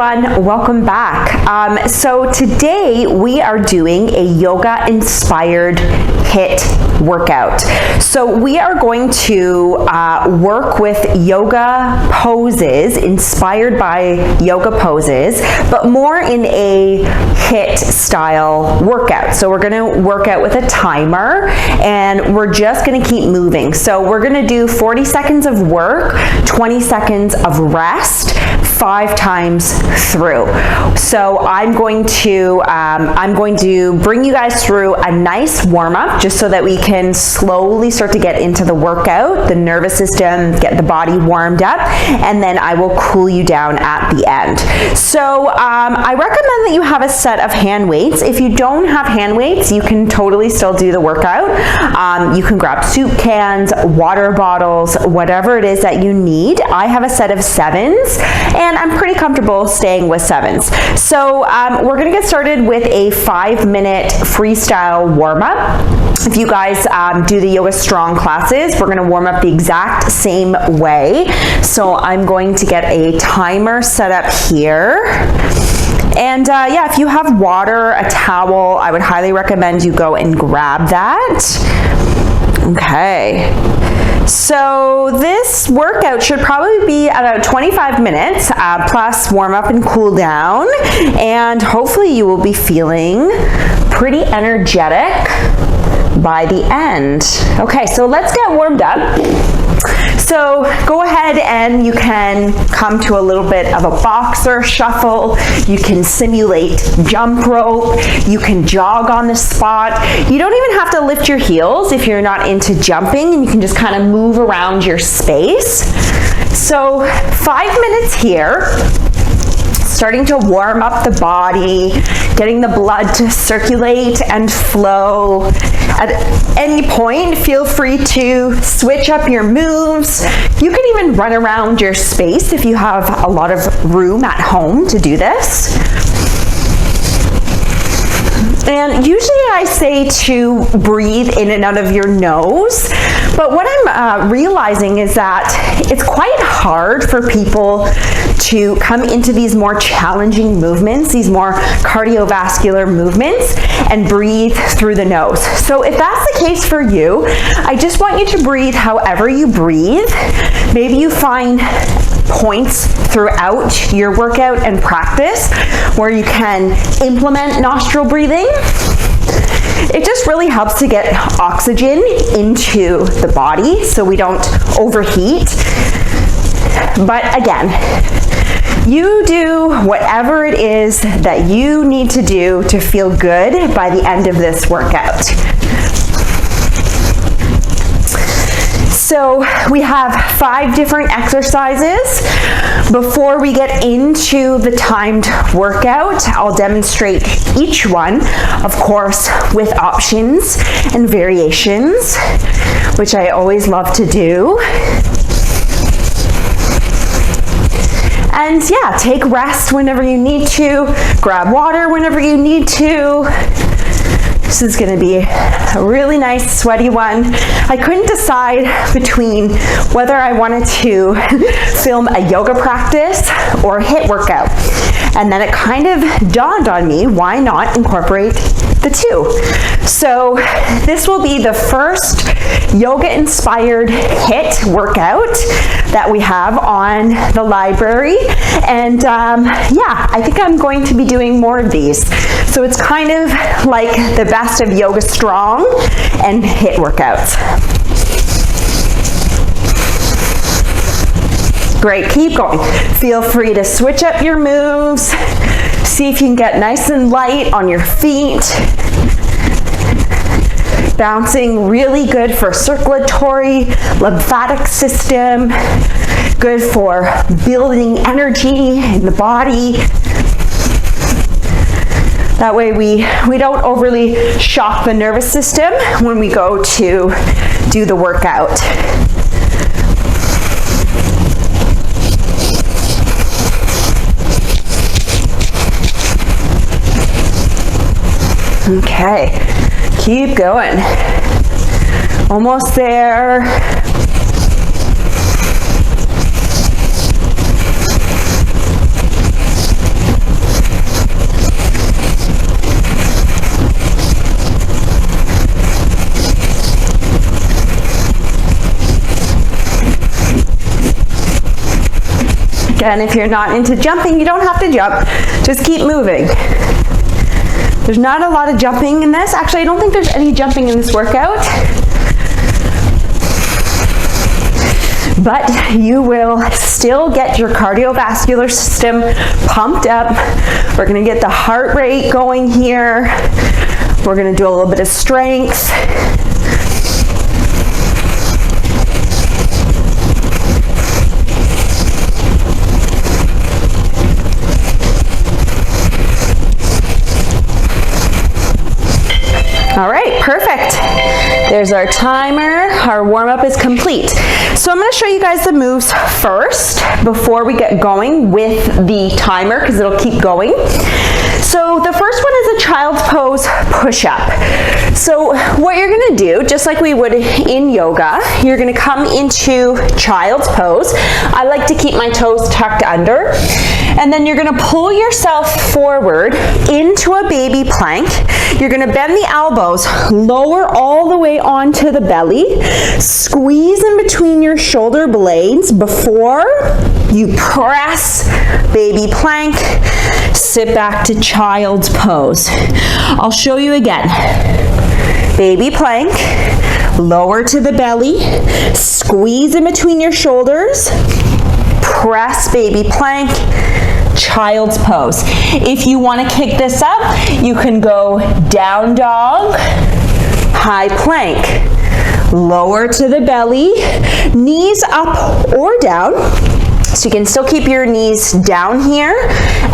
everyone, welcome back. So today we are doing a yoga inspired HIIT workout. So we are going to work with yoga poses inspired by yoga poses, but more in a HIIT style workout. So we're going to work out with a timer and we're just going to keep moving. So we're going to do 40 seconds of work, 20 seconds of rest, 5 times through. So I'm going to bring you guys through a nice warm-up just so that we can slowly start to get into the workout, the nervous system, get the body warmed up, and then I will cool you down at the end. So I recommend that you have a set of hand weights. If you don't have hand weights, you can totally still do the workout. You can grab soup cans, water bottles, whatever it is that you need. I have a set of 7s and I'm pretty comfortable staying with 7s. So we're gonna get started with a 5-minute freestyle warm-up. If you guys do the Yoga Strong classes, we're gonna warm up the exact same way. So I'm going to get a timer set up here. And yeah, if you have water, a towel, I would highly recommend you go and grab that. Okay. So this workout should probably be about 25 minutes plus warm up and cool down, and hopefully you will be feeling pretty energetic by the end. Okay, so let's get warmed up. So go ahead and you can come to a little bit of a boxer shuffle. You can simulate jump rope. You can jog on the spot. You don't even have to lift your heels if you're not into jumping, and you can just kind of move around your space. So 5 minutes here. Starting to warm up the body, getting the blood to circulate and flow. At any point, feel free to switch up your moves. You can even run around your space if you have a lot of room at home to do this. And usually I say to breathe in and out of your nose, but what I'm realizing is that it's quite hard for people to come into these more challenging movements, these more cardiovascular movements, and breathe through the nose. So if that's the case for you, I just want you to breathe however you breathe. Maybe you find points throughout your workout and practice where you can implement nostril breathing. It just really helps to get oxygen into the body so we don't overheat. But again, you do whatever it is that you need to do to feel good by the end of this workout. So we have 5 different exercises. Before we get into the timed workout, I'll demonstrate each one, of course, with options and variations, which I always love to do. And yeah, take rest whenever you need to, grab water whenever you need to. This is going to be a really nice sweaty one. I couldn't decide between whether I wanted to film a yoga practice or a HIIT workout. And then it kind of dawned on me, why not incorporate the two? So this will be the first yoga-inspired HIIT workout that we have on the library. And yeah, I think I'm going to be doing more of these. So it's kind of like the best of Yoga Strong and HIIT workouts. Great, keep going. Feel free to switch up your moves. See if you can get nice and light on your feet. Bouncing, really good for circulatory, lymphatic system, good for building energy in the body. That way we don't overly shock the nervous system when we go to do the workout. Okay, keep going. Almost there. Again, if you're not into jumping, you don't have to jump. Just keep moving. There's not a lot of jumping in this. Actually, I don't think there's any jumping in this workout. But you will still get your cardiovascular system pumped up. We're gonna get the heart rate going here. We're gonna do a little bit of strength. All right, perfect. There's our timer. Our warm-up is complete. So I'm going to show you guys the moves first before we get going with the timer, because it'll keep going. So the first one is a child's pose push-up. So what you're going to do, just like we would in yoga, you're going to come into child's pose. I like to keep my toes tucked under. And then you're going to pull yourself forward into a baby plank. You're going to bend the elbows, lower all the way onto the belly, squeeze in between your shoulder blades before you press baby plank, sit back to child's pose. I'll show you again. Baby plank, lower to the belly, squeeze in between your shoulders, press baby plank, child's pose. If you want to kick this up, you can go down dog, high plank, lower to the belly, knees up or down. So you can still keep your knees down here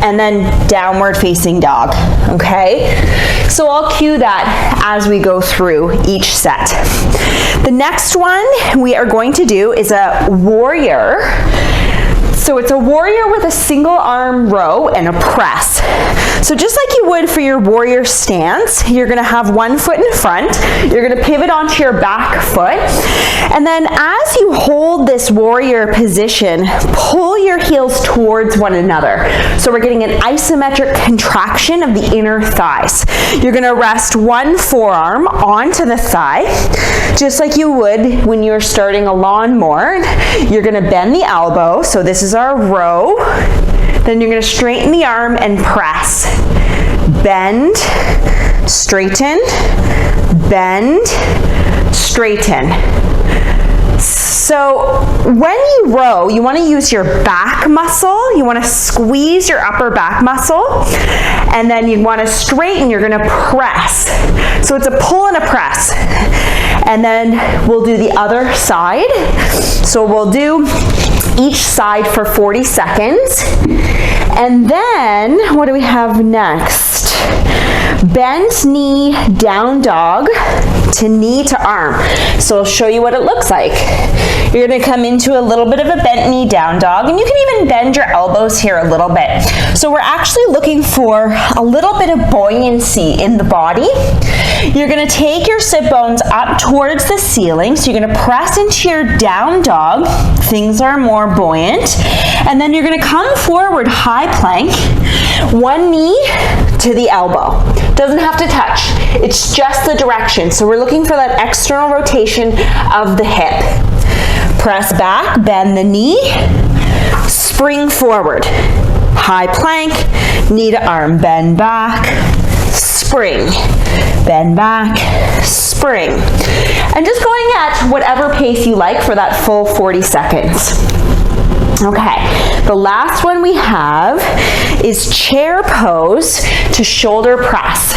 and then downward facing dog, okay? So I'll cue that as we go through each set. The next one we are going to do is a warrior. So it's a warrior with a single arm row and a press. So just like you would for your warrior stance, you're gonna have one foot in front, you're gonna pivot onto your back foot, and then as you hold this warrior position, pull your heels towards one another. So we're getting an isometric contraction of the inner thighs. You're gonna rest one forearm onto the thigh, just like you would when you're starting a lawnmower. You're gonna bend the elbow, so this is our row. Then you're going to straighten the arm and press. Bend, straighten, bend, straighten. So when you row, you want to use your back muscle. You want to squeeze your upper back muscle. And then you want to straighten, you're going to press. So it's a pull and a press. And then we'll do the other side. So we'll do each side for 40 seconds. And then, what do we have next? Bent knee, down dog, to knee to arm. So I'll show you what it looks like. You're gonna come into a little bit of a bent knee, down dog, and you can even bend your elbows here a little bit. So we're actually looking for a little bit of buoyancy in the body. You're gonna take your sit bones up towards the ceiling. So you're gonna press into your down dog. Things are more buoyant. And then you're gonna come forward, high plank, one knee to the elbow. Doesn't have to touch. It's just the direction. So we're looking for that external rotation of the hip. Press back, bend the knee, spring forward. High plank, knee to arm, bend back, spring, bend back, spring. And just going at whatever pace you like for that full 40 seconds. Okay, the last one we have is chair pose to shoulder press.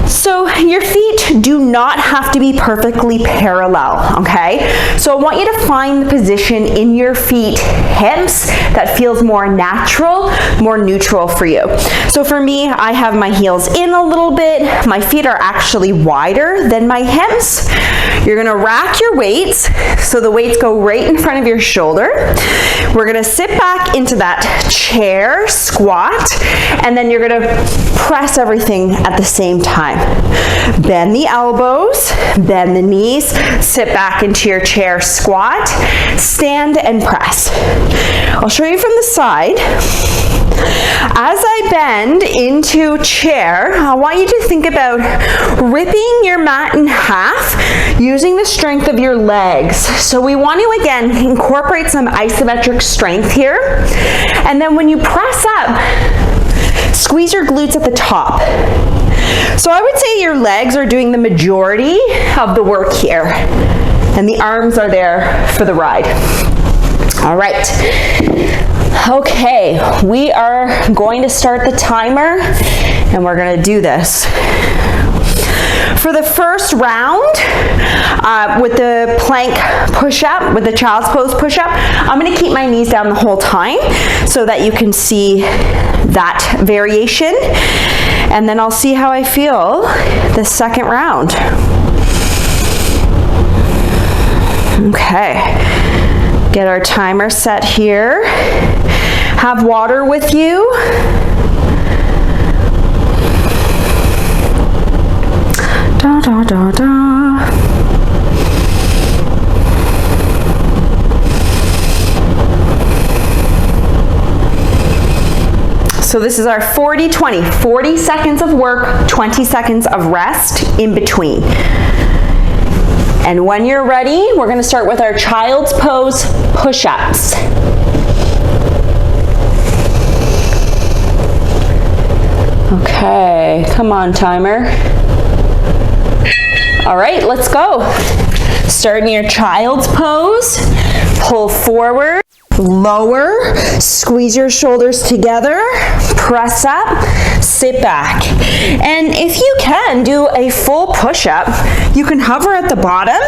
So your feet do not have to be perfectly parallel, okay? So I want you to find the position in your feet, hips, that feels more natural, more neutral for you. So for me, I have my heels in a little bit. My feet are actually wider than my hips. You're gonna rack your weights, so the weights go right in front of your shoulder. We're gonna sit back into that chair squat, and then you're gonna press everything at the same time. Bend the elbows, bend the knees, sit back into your chair squat, stand and press. I'll show you from the side. As I bend into chair, I want you to think about ripping your mat in half using the strength of your legs. So we want to, again, incorporate some isometric strength here. And then when you press up, squeeze your glutes at the top. So I would say your legs are doing the majority of the work here, and the arms are there for the ride. All right. Okay, we are going to start the timer, and we're going to do this. For the first round, with the plank push-up, with the child's pose push-up, I'm going to keep my knees down the whole time so that you can see that variation. And then I'll see how I feel the second round. Okay, get our timer set here. Have water with you. Da, da, da, da. So this is our 40-20, 40 seconds of work, 20 seconds of rest in between. And when you're ready, we're going to start with our child's pose push-ups. Okay, come on, timer. All right, let's go. Starting your child's pose, pull forward, lower, squeeze your shoulders together, press up, sit back. And if you can do a full push-up, you can hover at the bottom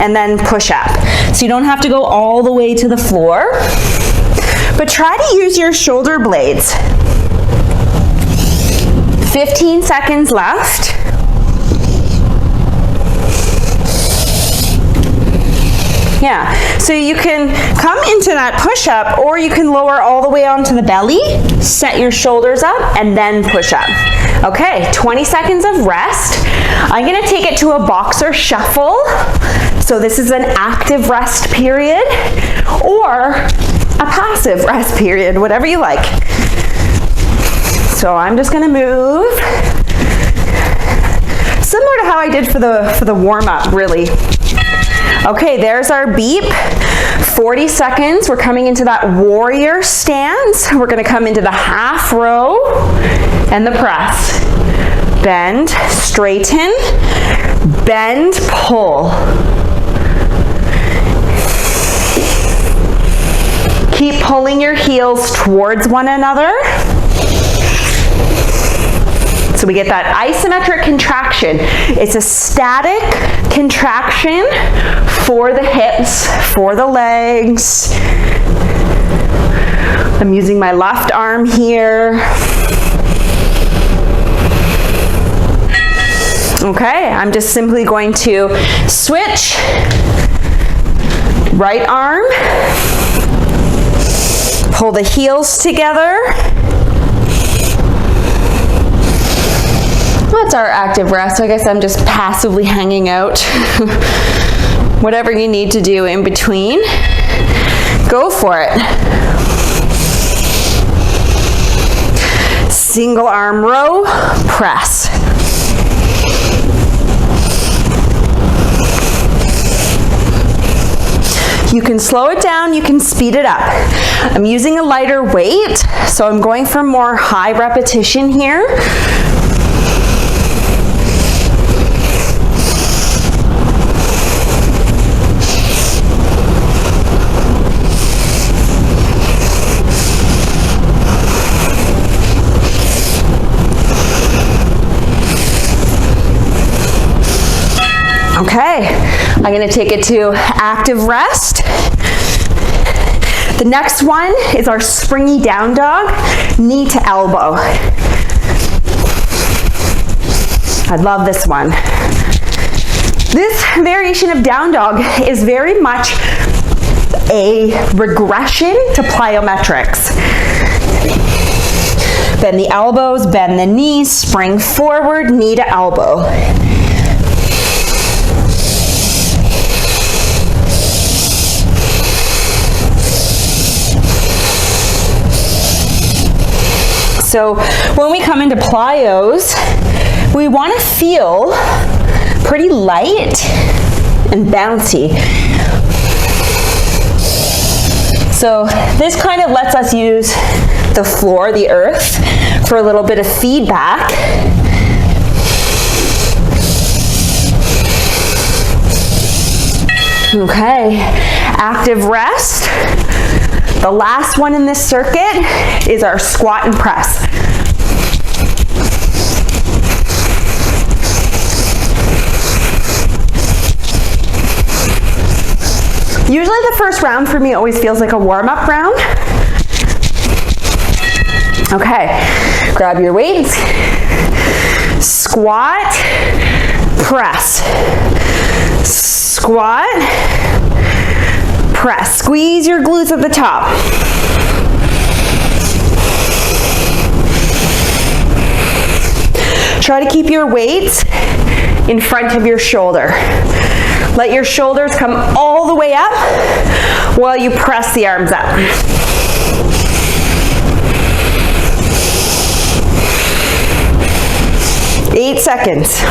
and then push up. So you don't have to go all the way to the floor, but try to use your shoulder blades. 15 seconds left. Yeah, so you can come into that push-up, or you can lower all the way onto the belly, set your shoulders up, and then push up. Okay, 20 seconds of rest. I'm gonna take it to a boxer shuffle. So this is an active rest period, or a passive rest period, whatever you like. So I'm just gonna move. Similar to how I did for the warm-up, really. Okay, there's our beep. 40 seconds. We're coming into that warrior stance. We're going to come into the half row and the press. Bend, straighten, bend, pull. Keep pulling your heels towards one another. So we get that isometric contraction. It's a static contraction for the hips, for the legs. I'm using my left arm here. Okay, I'm just simply going to switch. Right arm. Pull the heels together. That's our active rest. I guess I'm just passively hanging out. Whatever you need to do in between, go for it. Single arm row, press. You can slow it down, you can speed it up. I'm using a lighter weight, so I'm going for more high repetition here. Okay, I'm going to take it to active rest. The next one is our springy down dog, knee to elbow. I love this one. This variation of down dog is very much a regression to plyometrics. Bend the elbows, bend the knees, spring forward, knee to elbow. So when we come into plyos, we want to feel pretty light and bouncy. So this kind of lets us use the floor, the earth, for a little bit of feedback. Okay, active rest. The last one in this circuit is our squat and press. Usually the first round for me always feels like a warm-up round. Okay, grab your weights, squat, press, squat, press. Squeeze your glutes at the top. Try to keep your weights in front of your shoulder. Let your shoulders come all the way up while you press the arms up. Eight seconds.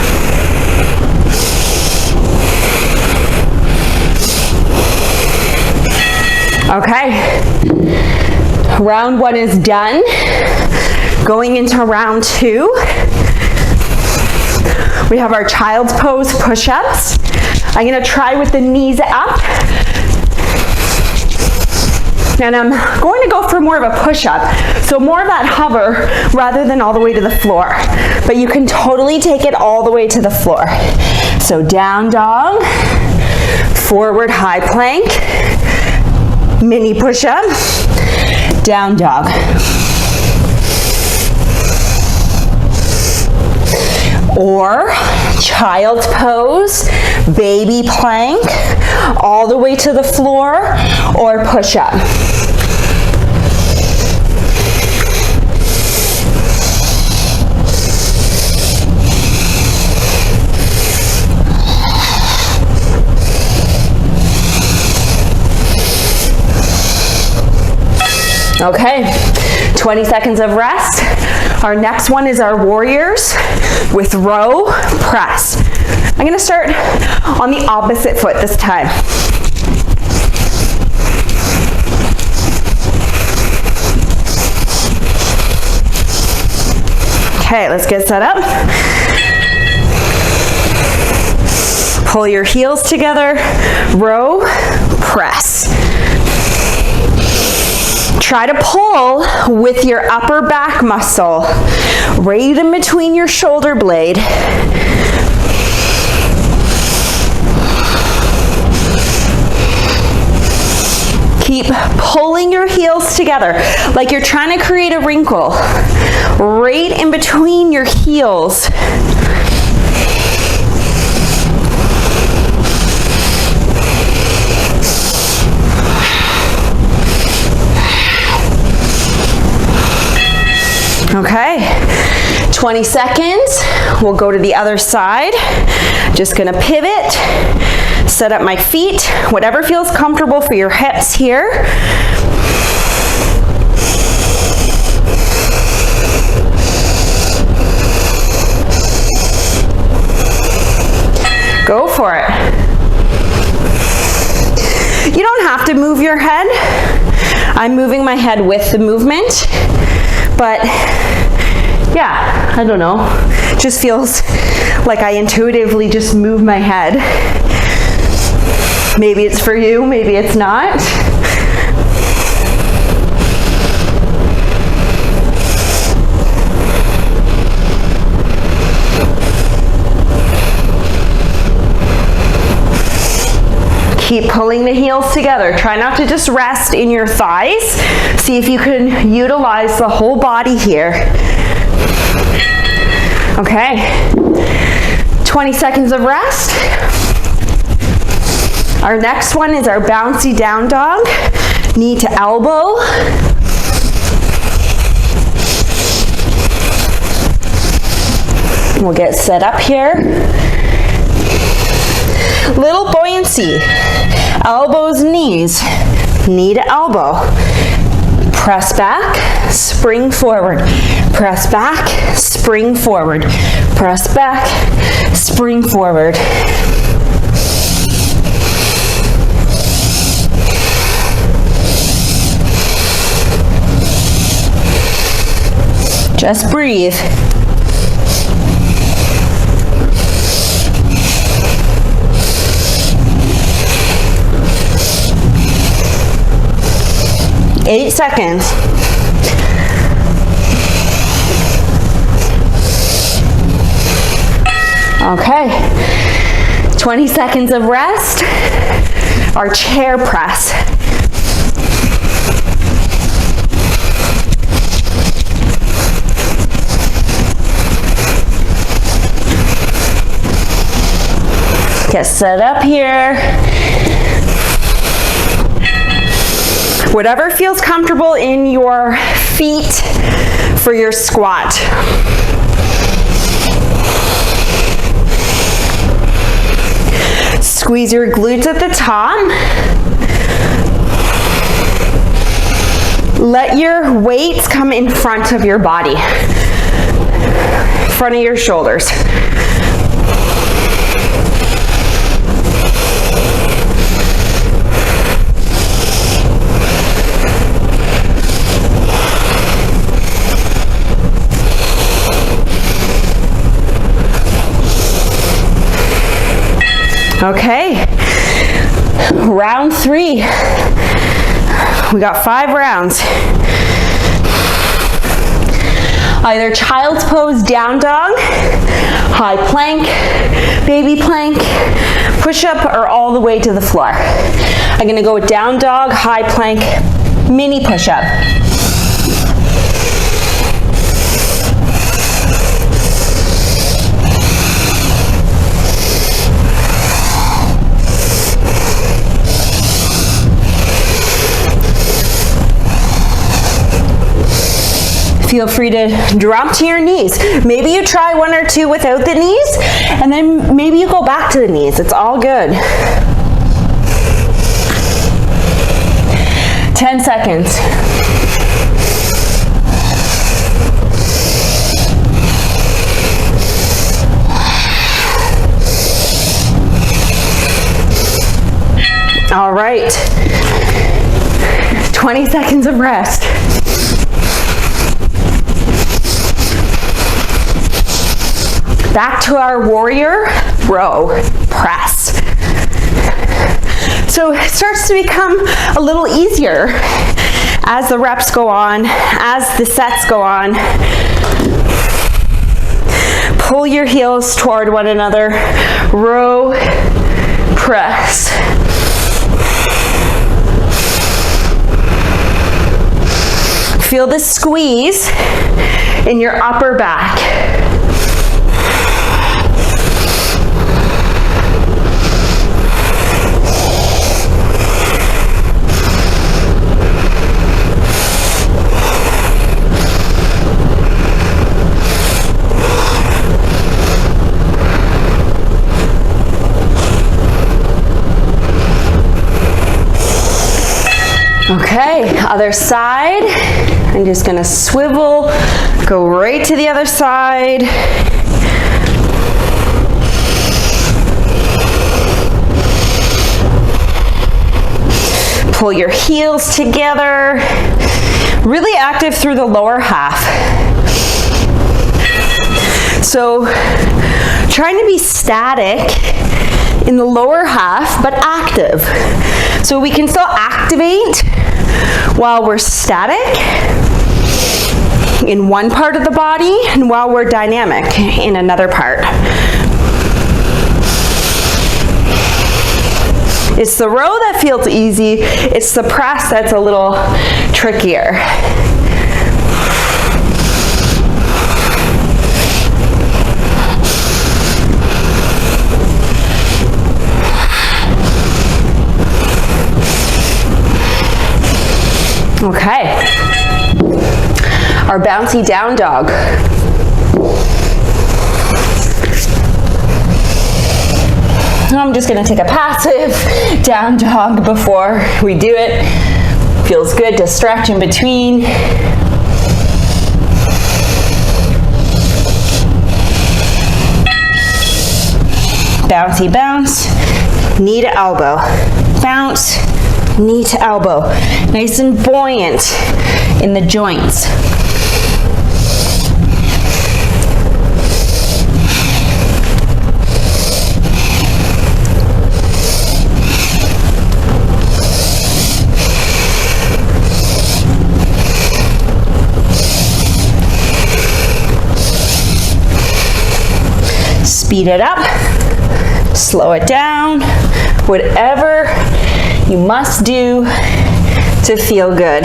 Okay, round one is done. Going into round two, we have our child's pose push-ups. I'm gonna try with the knees up. And I'm going to go for more of a push-up, so more of that hover rather than all the way to the floor. But you can totally take it all the way to the floor. So down dog, forward high plank, mini push-up, down dog. Or child's pose, baby plank, all the way to the floor, or push-up. Okay, 20 seconds of rest. Our next one is our warriors with row press. I'm gonna start on the opposite foot this time. Okay, let's get set up. Pull your heels together, row, press. Try to pull with your upper back muscle, right in between your shoulder blade. Keep pulling your heels together like you're trying to create a wrinkle right in between your heels. Okay, 20 seconds. We'll go to the other side. Just gonna pivot, set up my feet, whatever feels comfortable for your hips here. Go for it. You don't have to move your head. I'm moving my head with the movement. But yeah, I don't know. Just feels like I intuitively just move my head. Maybe it's for you, maybe it's not. Keep pulling the heels together. Try not to just rest in your thighs. See if you can utilize the whole body here. Okay, 20 seconds of rest. Our next one is our bouncy down dog. Knee to elbow. We'll get set up here. Little buoyancy. Elbows, knees. Knee to elbow. Press back, spring forward. Press back, spring forward. Press back, spring forward. Just breathe. Eight seconds. Okay, 20 seconds of rest. Our chair press. Get set up here. Whatever feels comfortable in your feet for your squat. Squeeze your glutes at the top. Let your weights come in front of your body, front of your shoulders. Okay, round 3. We got 5 rounds. Either child's pose, down dog, high plank, baby plank, push up, or all the way to the floor. I'm gonna go with down dog, high plank, mini push up. Feel free to drop to your knees. Maybe you try 1 or 2 without the knees, and then maybe you go back to the knees. It's all good. 10 seconds. All right. 20 seconds of rest. Back to our warrior row press. So it starts to become a little easier as the reps go on, as the sets go on. Pull your heels toward one another. Row press. Feel the squeeze in your upper back. Okay, other side. I'm just gonna swivel, go right to the other side. Pull your heels together. Really active through the lower half. So, trying to be static in the lower half, but active. So we can still activate while we're static in one part of the body and while we're dynamic in another part. It's the row that feels easy, it's the press that's a little trickier. Okay, our bouncy down dog. I'm just gonna take a passive down dog before we do it. Feels good to stretch in between. Bouncy, bounce, knee to elbow. Bounce, knee to elbow. Nice and buoyant in the joints. Speed it up, slow it down, whatever you must do to feel good.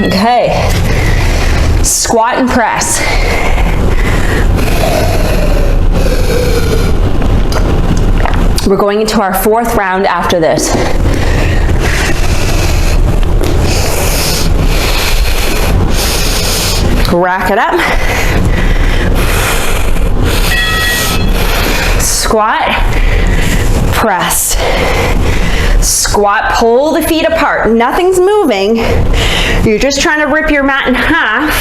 Okay, squat and press. We're going into our fourth round after this. Rack it up. Squat, press. Squat, pull the feet apart. Nothing's moving. You're just trying to rip your mat in half.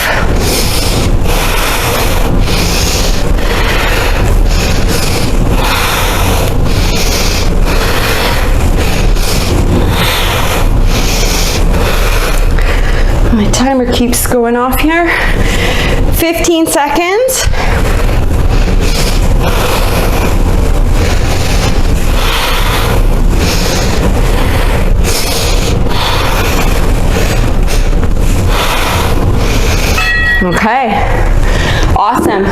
My timer keeps going off here. 15 seconds. Okay, awesome.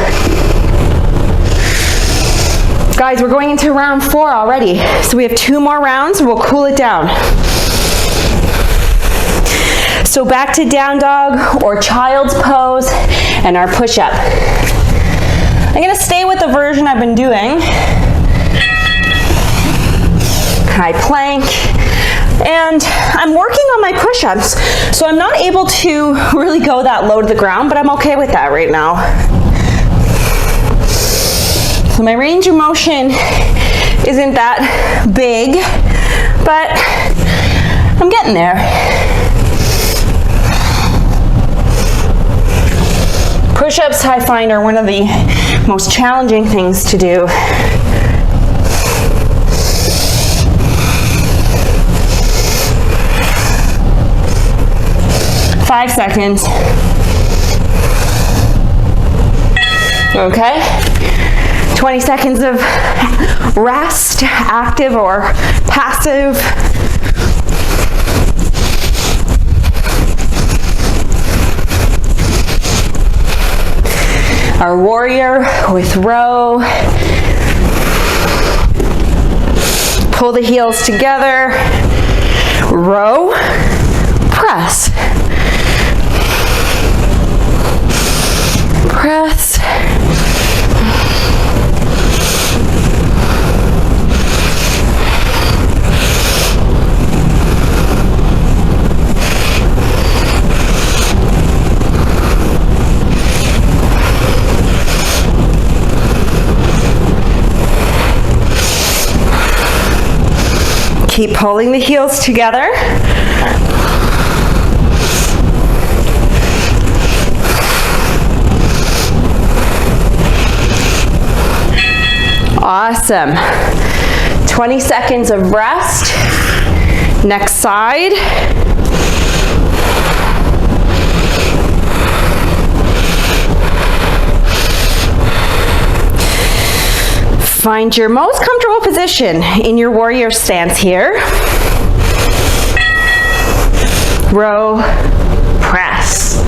Guys, we're going into round 4 already. So we have 2 more rounds and we'll cool it down. So back to down dog or child's pose and our push-up. I'm gonna stay with the version I've been doing. High plank. And I'm working on my push-ups, so I'm not able to really go that low to the ground, but I'm okay with that right now. So my range of motion isn't that big, but I'm getting there. Push-ups, I find, are one of the most challenging things to do. Five seconds. Okay. 20 seconds of rest, active or passive. Our warrior with row. Pull the heels together. Row, press. Press. Keep pulling the heels together. Awesome. 20 seconds of rest. Next side. Find your most comfortable position in your warrior stance here. Row, press.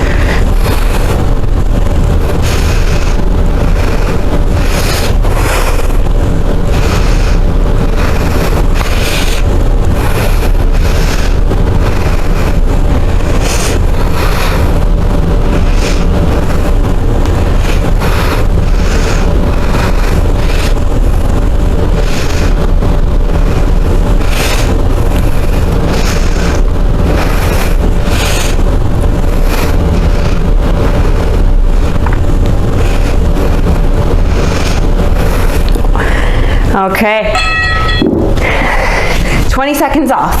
Okay, 20 seconds off.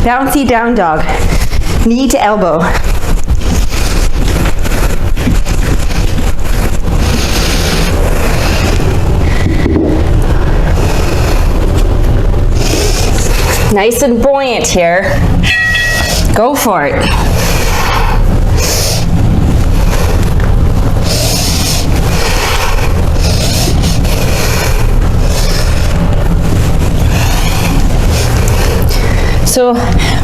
Bouncy down dog, knee to elbow. Nice and buoyant here. Go for it. So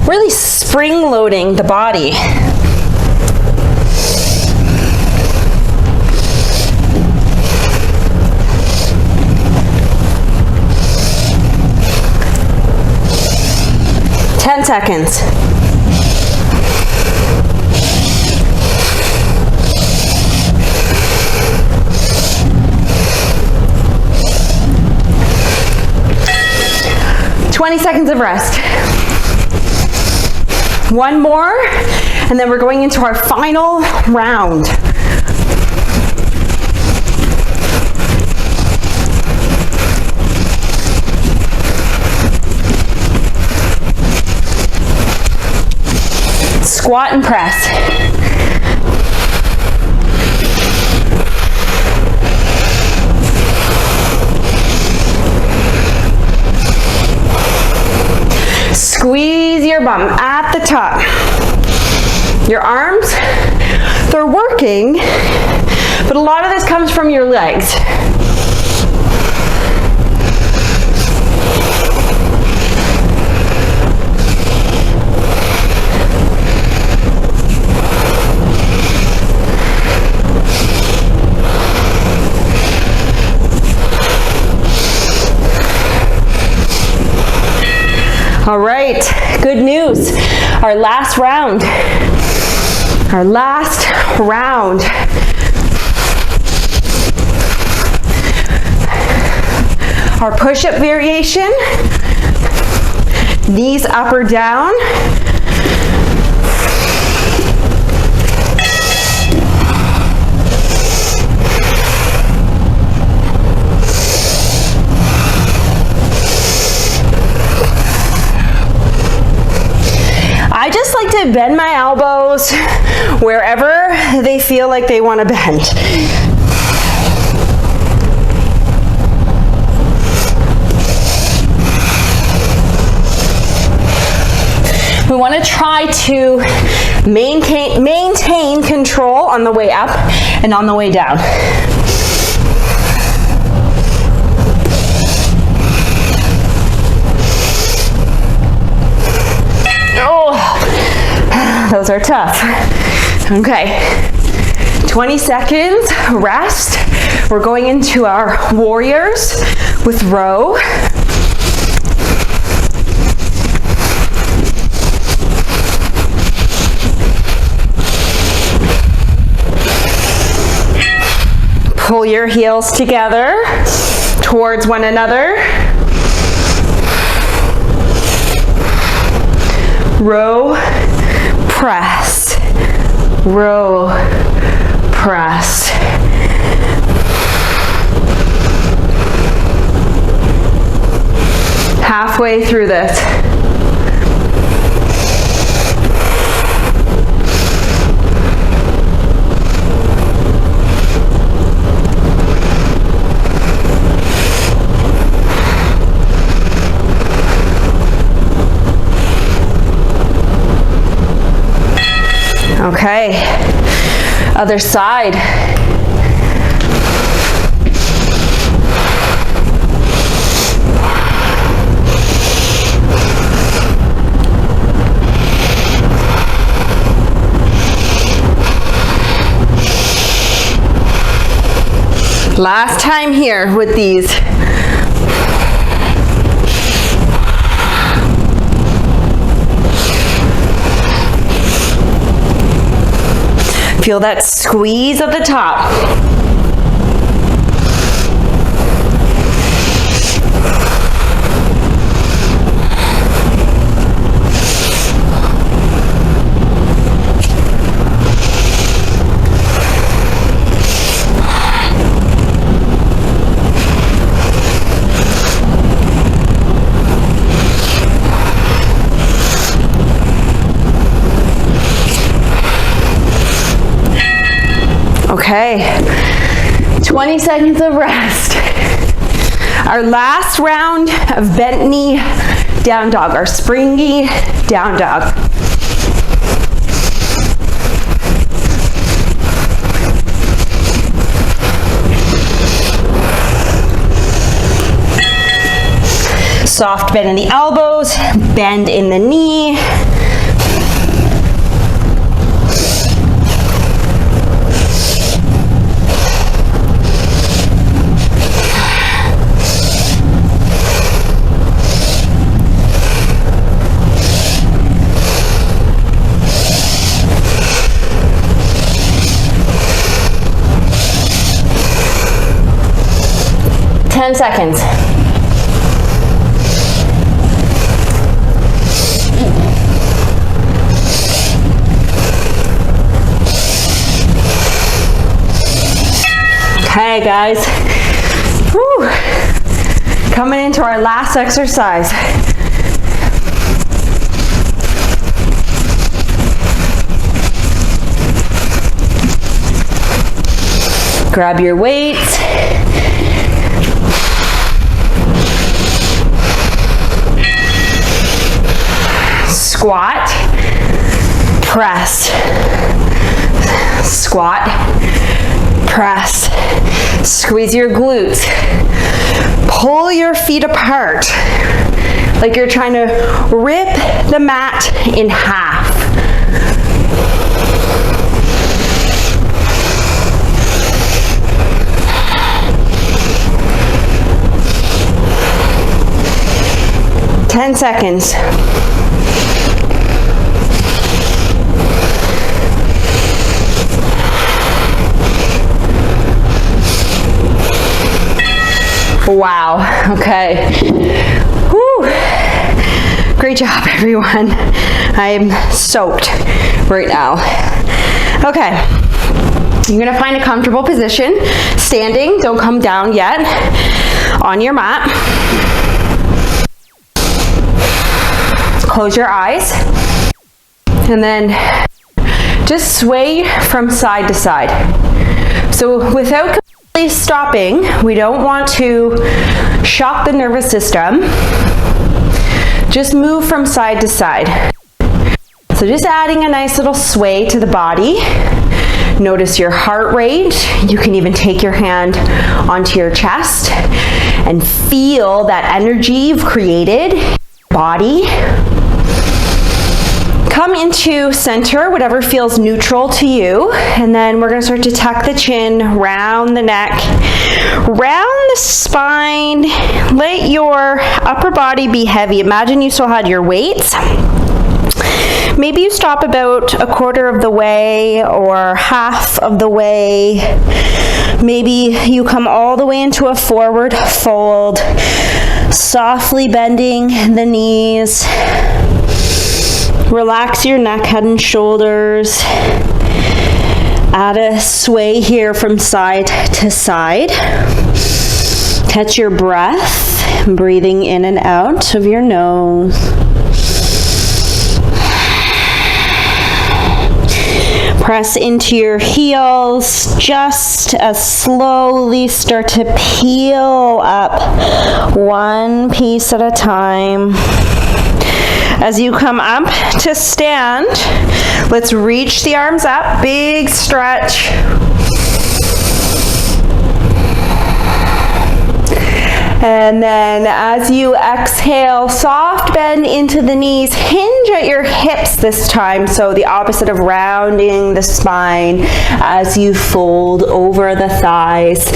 really spring loading the body. Seconds. Seconds of rest. One more, and then we're going into our final round. Squat and press. Squeeze your bum at the top. Your arms, they're working, but a lot of this comes from your legs. All right, good news. Our last round. Our last round. Our push-up variation. Knees up or down. I just like to bend my elbows wherever they feel like they want to bend. We want to try to maintain control on the way up and on the way down. Those are tough. Okay, 20 seconds, rest. We're going into our warriors with row. Pull your heels together towards one another. Row, press, row, press. Halfway through this. Okay, other side. Last time here with these. Feel that squeeze at the top. Okay, 20 seconds of rest. Our last round of bent knee down dog, our springy down dog. Soft bend in the elbows, bend in the knee. Seconds. Okay, guys. Whew. Coming into our last exercise. Grab your weights. Squat, press, squat, press. Squeeze your glutes. Pull your feet apart like you're trying to rip the mat in half. Ten seconds. Wow, okay. Whew. Great job, everyone. I'm soaked right now. Okay, you're gonna find a comfortable position. Standing, don't come down yet. On your mat. Close your eyes. And then just sway from side to side. So without stopping, we don't want to shock the nervous system. Just move from side to side. So just adding a nice little sway to the body. Notice your heart rate. You can even take your hand onto your chest and feel that energy you've created in your body. Come into center, whatever feels neutral to you, and then we're going to start to tuck the chin, round the neck, round the spine. Let your upper body be heavy. Imagine you still had your weights. Maybe you stop about a quarter of the way or half of the way. Maybe you come all the way into a forward fold, softly bending the knees. Relax your neck, head, and shoulders. Add a sway here from side to side. Catch your breath, breathing in and out of your nose. Press into your heels just as slowly start to peel up one piece at a time. As you come up to stand, let's reach the arms up, big stretch. And then as you exhale, soft bend into the knees, hinge at your hips this time, so the opposite of rounding the spine as you fold over the thighs.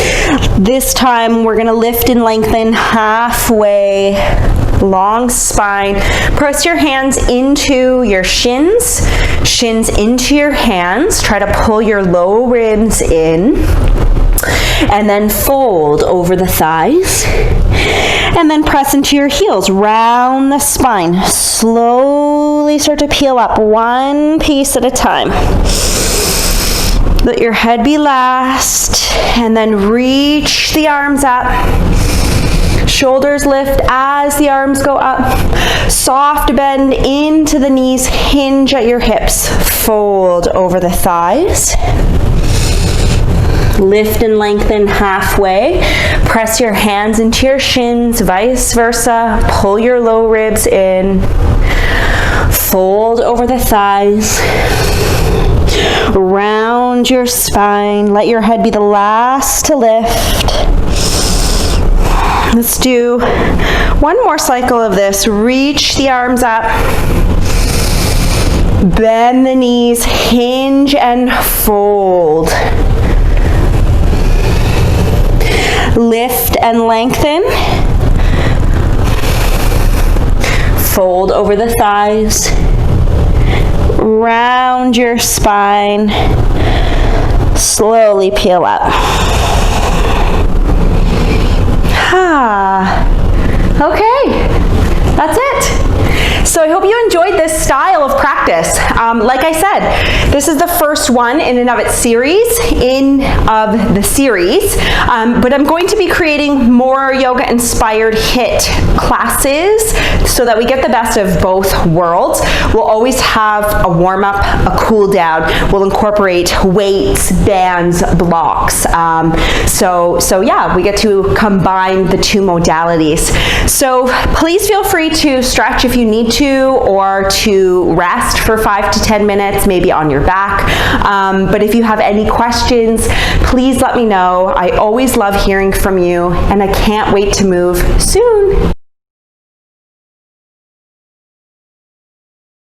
This time we're gonna lift and lengthen halfway, long spine. Press your hands into your shins, shins into your hands. Try to pull your low ribs in. And then fold over the thighs. And then press into your heels, round the spine. Slowly start to peel up one piece at a time. Let your head be last, and then reach the arms up. Shoulders lift as the arms go up. Soft bend into the knees, hinge at your hips. Fold over the thighs. Lift and lengthen halfway. Press your hands into your shins, vice versa. Pull your low ribs in. Fold over the thighs. Round your spine. Let your head be the last to lift. Let's do one more cycle of this. Reach the arms up. Bend the knees, hinge and fold. Lift and lengthen. Fold over the thighs. Round your spine. Slowly peel up. Okay, that's it. So I hope you enjoyed this style of practice. Like I said, this is the first one in and of the series, but I'm going to be creating more yoga inspired HIIT classes so that we get the best of both worlds. We'll always have a warm up, a cool down. We'll incorporate weights, bands, blocks. So yeah, we get to combine the two modalities. So please feel free to stretch if you need to, or to rest for 5 to 10 minutes, maybe on your back. But if you have any questions, please let me know. I always love hearing from you, and I can't wait to move soon.